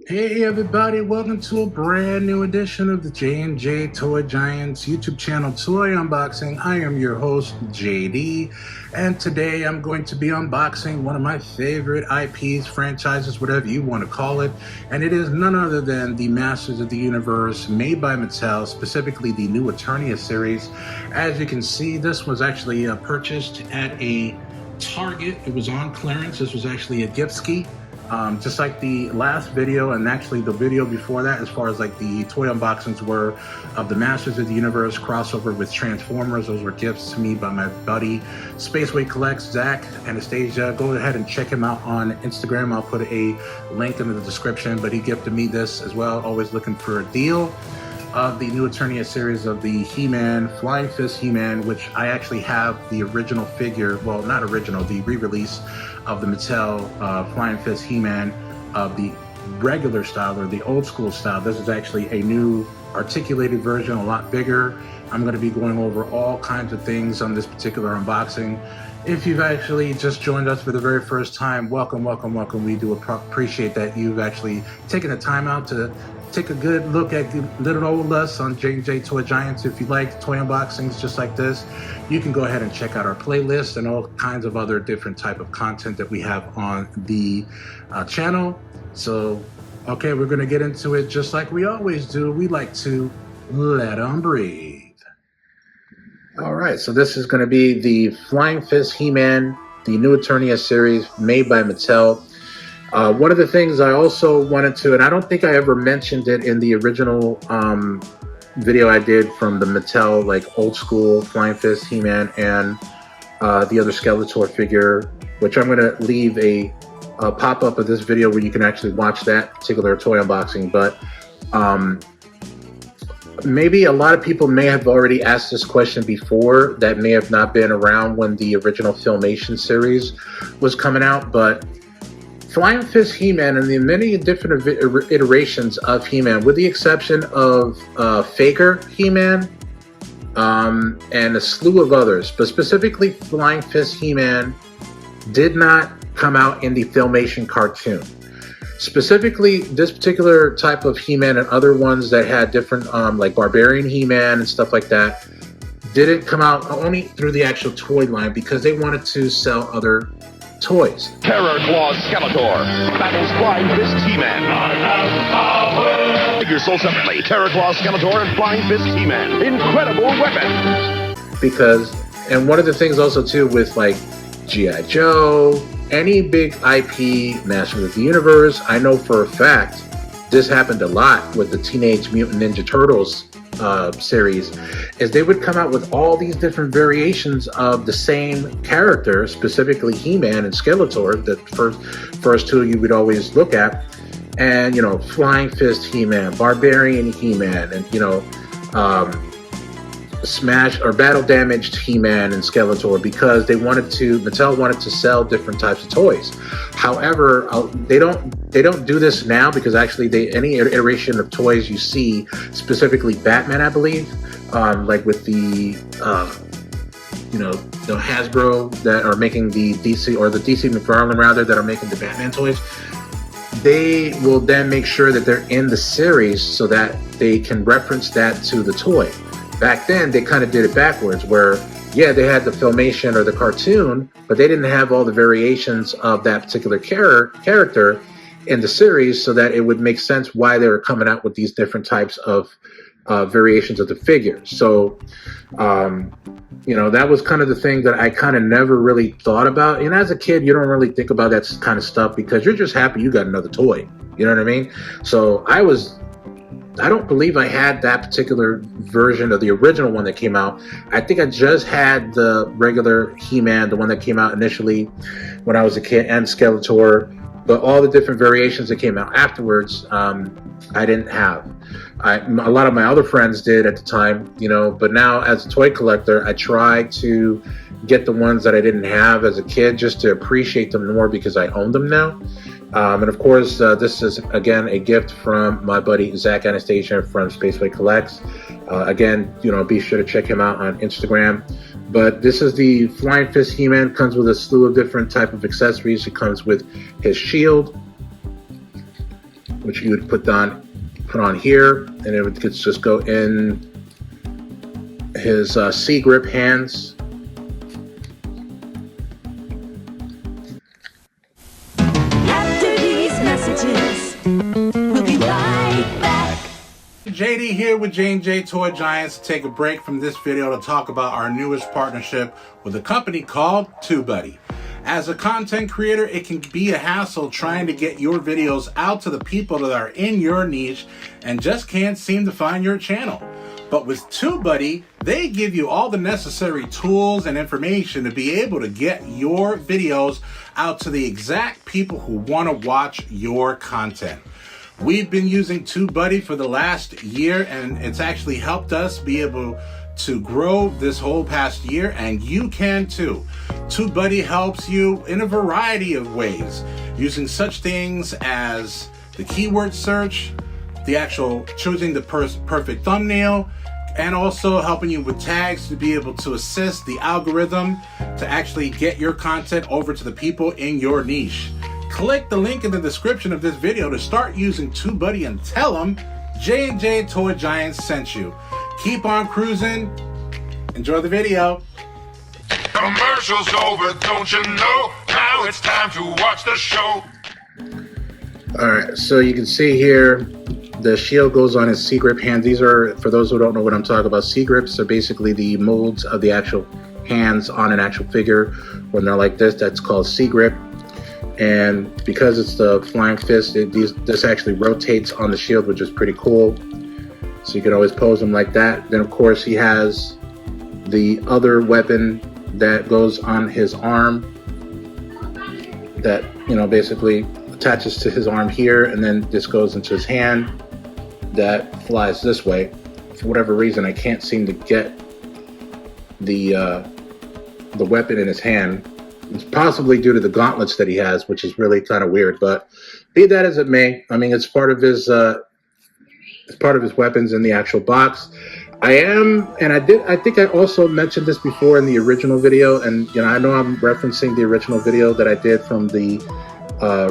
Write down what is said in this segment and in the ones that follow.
Hey everybody, welcome to a brand new edition of the J&J Toy Giants YouTube channel Toy Unboxing. I am your host, JD, and today I'm going to be unboxing one of my favorite IPs, franchises, whatever you want to call it, and it is none other than the Masters of the Universe made by Mattel, specifically the new Eternia series. As you can see, this was actually purchased at a Target. It was on clearance. This was actually a gift ski. Just like the last video and actually the video before that, as far as like the toy unboxings were of the Masters of the Universe crossover with Transformers. Those were gifts to me by my buddy Spaceway Collects, Zach, Anastasia. Go ahead and check him out on Instagram. I'll put a link in the description, but he gifted me this as well. Always looking for a deal of the new Eternia series of the He-Man, Flying Fist He-Man, which I actually have the original figure, well, not original, the re-release of the Mattel Flying Fist He-Man of the regular style or the old school style. This is actually a new articulated version, a lot bigger. I'm going to be going over all kinds of things on this particular unboxing. If you've actually just joined us for the very first time, welcome, welcome, welcome. We do appreciate that you've actually taken the time out to take a good look at little old us on J&J Toy Giants. If you like toy unboxings just like this, you can go ahead and check out our playlist and all kinds of other different type of content that we have on the channel. So, okay, we're gonna get into it just like we always do. We like to let them breathe. All right, so this is gonna be the Flying Fist He-Man, the new Eternia series made by Mattel. One of the things I also wanted to, and I don't think I ever mentioned it in the original video I did from the Mattel, like old school Flying Fist He-Man and the other Skeletor figure, which I'm going to leave a pop-up of this video where you can actually watch that particular toy unboxing. But maybe a lot of people may have already asked this question before that may have not been around when the original Filmation series was coming out, but Flying Fist He-Man and the many different iterations of He-Man, with the exception of Faker He-Man and a slew of others, but specifically Flying Fist He-Man did not come out in the Filmation cartoon. Specifically, this particular type of He-Man and other ones that had different, like Barbarian He-Man and stuff like that, didn't come out only through the actual toy line because they wanted to sell other toys. Terror Claw Skeletor battles Flying Fist He-Man. Figures sold separately. Terror Claw Skeletor and Flying Fist He-Man. Incredible weapons. Because, and one of the things also too with like G.I. Joe, any big IP, Masters of the Universe, I know for a fact this happened a lot with the Teenage Mutant Ninja Turtles series, is they would come out with all these different variations of the same character, specifically He-Man and Skeletor, the first two you would always look at, and you know, Flying Fist He-Man, Barbarian He-Man, and you know, Smash or Battle Damaged He-Man and Skeletor, because they wanted to, Mattel wanted to sell different types of toys. However, they don't do this now, because actually any iteration of toys you see, specifically Batman, I believe, like with the you know, the Hasbro that are making the DC, or the DC McFarlane rather, that are making the Batman toys, they will then make sure that they're in the series so that they can reference that to the toy. Back then, they kind of did it backwards, where, yeah, they had the Filmation or the cartoon, but they didn't have all the variations of that particular character in the series, so that it would make sense why they were coming out with these different types of variations of the figures. So, you know, that was kind of the thing that I kind of never really thought about. And as a kid, you don't really think about that kind of stuff because you're just happy you got another toy. You know what I mean? So I don't believe I had that particular version of the original one that came out. I think I just had the regular He-Man, the one that came out initially when I was a kid, and Skeletor. But all the different variations that came out afterwards, I didn't have. A lot of my other friends did at the time, you know, but now as a toy collector, I try to get the ones that I didn't have as a kid just to appreciate them more because I own them now. And of course, this is, again, a gift from my buddy Zach Anastasia from Spaceway Collects. Again, you know, be sure to check him out on Instagram. But this is the Flying Fist He-Man. Comes with a slew of different type of accessories. It comes with his shield, which you would put on here, and it would just go in his C-grip hands. After these messages, we'll be right back. JD here with J&J Toy Giants to take a break from this video to talk about our newest partnership with a company called TubeBuddy. As a content creator, it can be a hassle trying to get your videos out to the people that are in your niche and just can't seem to find your channel. But with TubeBuddy, they give you all the necessary tools and information to be able to get your videos out to the exact people who want to watch your content. We've been using TubeBuddy for the last year, and it's actually helped us be able to grow this whole past year, and you can too. TubeBuddy helps you in a variety of ways, using such things as the keyword search, the actual choosing the perfect thumbnail, and also helping you with tags to be able to assist the algorithm to actually get your content over to the people in your niche. Click the link in the description of this video to start using TubeBuddy and tell them J&J Toy Giants sent you. Keep on cruising. Enjoy the video. Commercials over, don't you know? Now it's time to watch the show. Alright, so you can see here the shield goes on his C-grip hands. These are, for those who don't know what I'm talking about, C-grips are basically the molds of the actual hands on an actual figure. When they're like this, that's called C-grip. And because it's the flying fist, this actually rotates on the shield, which is pretty cool. So you can always pose him like that. Then of course he has the other weapon that goes on his arm that, you know, basically attaches to his arm here, and then this goes into his hand that flies this way. For whatever reason, I can't seem to get the weapon in his hand. It's possibly due to the gauntlets that he has, which is really kind of weird, but be that as it may, I mean, it's part of his weapons in the actual box. I think I also mentioned this before in the original video, and you know, I know I'm referencing the original video that I did from the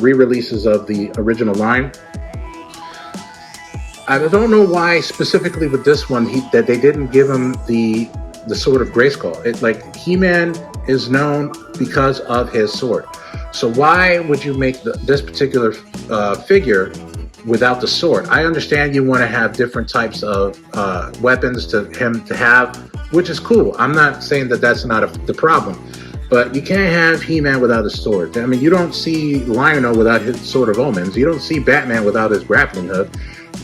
re-releases of the original line. I don't know why specifically with this one that they didn't give him the sword of Grayskull. It, like, He-Man is known because of his sword. So why would you make this particular figure without the sword? I understand you want to have different types of weapons to him to have, which is cool. I'm not saying that that's not the problem. But you can't have He-Man without his sword. I mean, you don't see Lion-O without his Sword of Omens. You don't see Batman without his grappling hook.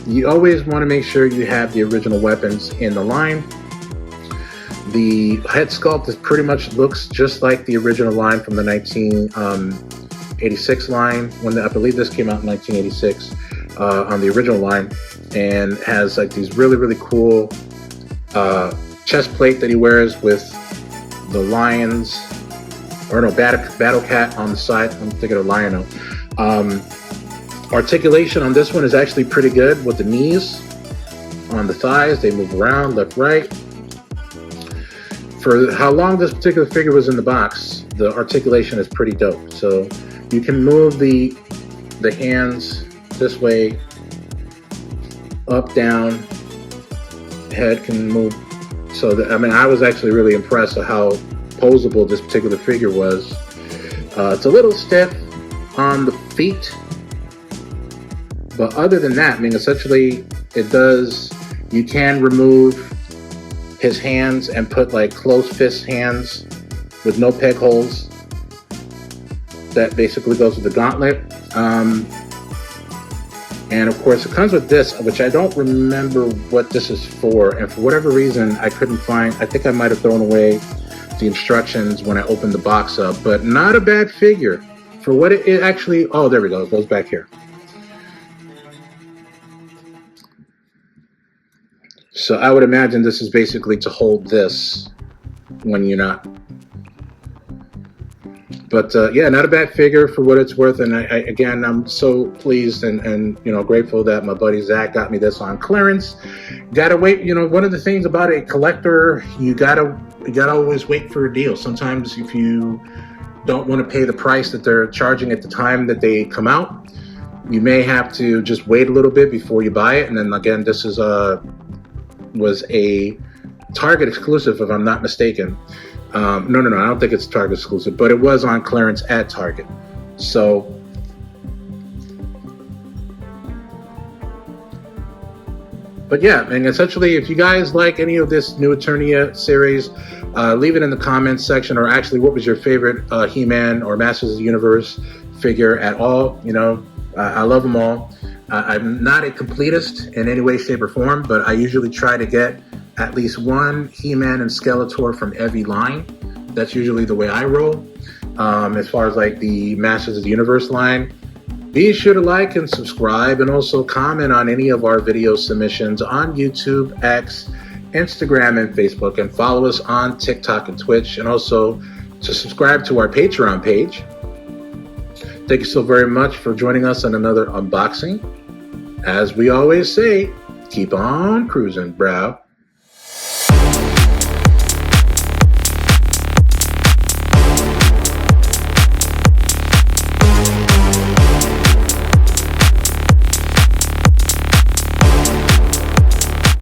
You always want to make sure you have the original weapons in the line. The head sculpt is pretty much looks just like the original line from the 1986 line. I believe this came out in 1986 on the original line, and has like these really, really cool chest plate that he wears with the lions. Or no, Battle Cat on the side. I'm thinking of Lion-O. Articulation on this one is actually pretty good with the knees on the thighs. They move around left, right. For how long this particular figure was in the box, the articulation is pretty dope. So you can move the hands this way, up, down. Head can move. So I mean, I was actually really impressed with how posable this particular figure was. It's a little stiff on the feet, but other than that, I mean, essentially you can remove his hands and put like closed fist hands with no peg holes. That basically goes with the gauntlet. And of course it comes with this, which I don't remember what this is for, and for whatever reason I couldn't find. I think I might have thrown away the instructions when I opened the box up, but not a bad figure for what it actually. Oh, there we go. It goes back here. So I would imagine this is basically to hold this when you're not. But yeah, not a bad figure for what it's worth. And again, I'm so pleased and you know, grateful that my buddy Zach got me this on clearance. Gotta wait. You know, one of the things about a collector, you gotta always wait for a deal. Sometimes if you don't want to pay the price that they're charging at the time that they come out, You may have to just wait a little bit before you buy it. And then again, this is was a Target exclusive, if I'm not mistaken. No, I don't think it's Target exclusive, but it was on clearance at Target. So, but yeah, and essentially, if you guys like any of this new Eternia series, leave it in the comments section, or actually, what was your favorite He-Man or Masters of the Universe figure at all? You know, I love them all. I'm not a completist in any way, shape, or form, but I usually try to get at least one He-Man and Skeletor from every line. That's usually the way I roll. As far as like the Masters of the Universe line, be sure to like and subscribe, and also comment on any of our video submissions on YouTube, X, Instagram, and Facebook, and follow us on TikTok and Twitch, and also to subscribe to our Patreon page. Thank you so very much for joining us on another unboxing. As we always say, keep on cruising, bro.